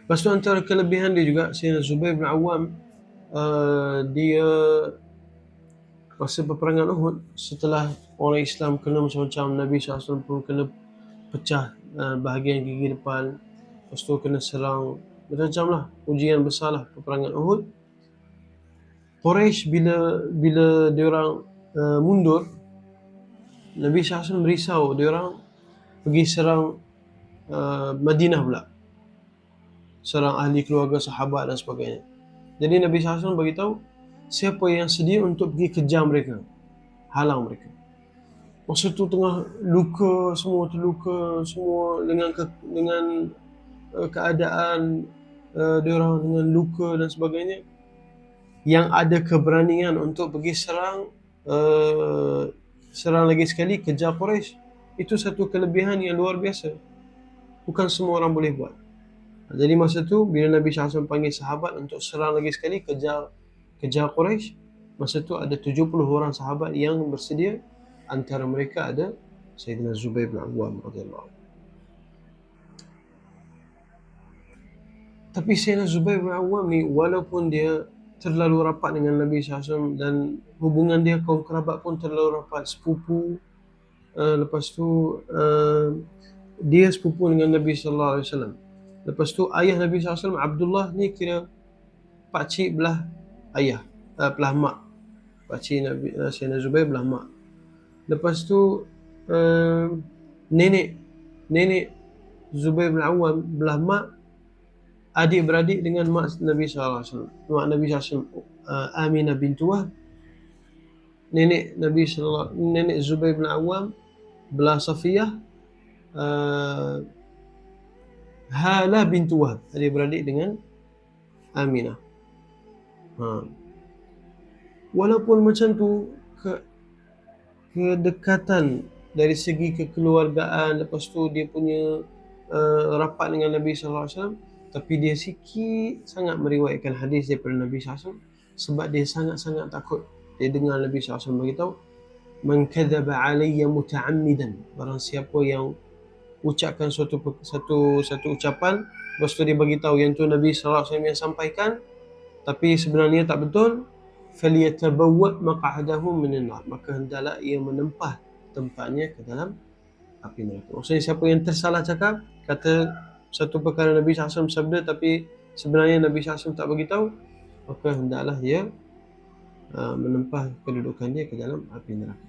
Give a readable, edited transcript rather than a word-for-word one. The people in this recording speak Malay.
Lepas tu antara kelebihan dia juga, Sayyidina Zubair bin Awam, dia masa peperangan Uhud, setelah orang Islam kena macam-macam, Nabi SAW pun kena pecah bahagian gigi depan, lepas tu kena serang, macam-macam lah, ujian besar lah peperangan Uhud. Quraisy bila diorang mundur, Nabi SAW merisau, diorang pergi serang Madinah pula, serang ahli keluarga sahabat dan sebagainya. Jadi Nabi SAW beritahu siapa yang sedia untuk pergi kejar mereka, halang mereka. Masa tu tengah luka, semua terluka, semua dengan keadaan diorang dengan luka dan sebagainya, yang ada keberanian untuk pergi serang lagi sekali, kejar Quraisy. Itu satu kelebihan yang luar biasa, bukan semua orang boleh buat. Jadi masa tu bila Nabi SAW panggil sahabat untuk serang lagi sekali, kejar Quraisy, masa tu ada 70 orang sahabat yang bersedia. Antara mereka ada Sayyidina Zubair bin Awam radhiyallahu. Tapi Sayyidina Zubair bin Awam ni, walaupun dia terlalu rapat dengan Nabi SAW dan hubungan dia kaum kerabat pun terlalu rapat, sepupu, lepas tu dia sepupu dengan Nabi SAW. Lepas tu ayah Nabi SAW, Abdullah ni, kira pakcik belah ayah, belah mak. Pakcik Nabi Sayyidina Zubair belah mak. Lepas tu nenek Zubair bin Awam belah mak, adik-beradik dengan mak Nabi SAW. Mak Nabi SAW Aminah bintu Wahb. Nenek Zubair bin Awam belah Safiyah, Halah bintu Wahb, adik-beradik dengan Aminah. Walaupun macam tu, kedekatan dari segi kekeluargaan, lepas tu dia punya rapat dengan Nabi SAW, tapi dia sikit sangat meriwayatkan hadis daripada Nabi SAW, sebab dia sangat-sangat takut. Dia dengar Nabi SAW beritahu, man kadzaba alayya muta'ammidan, barang siapa yang ucapkan satu ucapan, lepas tu dia beritahu yang tu Nabi SAW yang sampaikan, tapi sebenarnya tak betul, falyatabawwa maq'adahu minan nar, maka hendaklah ia menempah tempatnya ke dalam api neraka. Maksudnya siapa yang tersalah cakap, kata satu perkara Nabi SAW sabda tapi sebenarnya Nabi SAW tak beritahu, maka hendaklah ia menempah kedudukan dia ke dalam api neraka.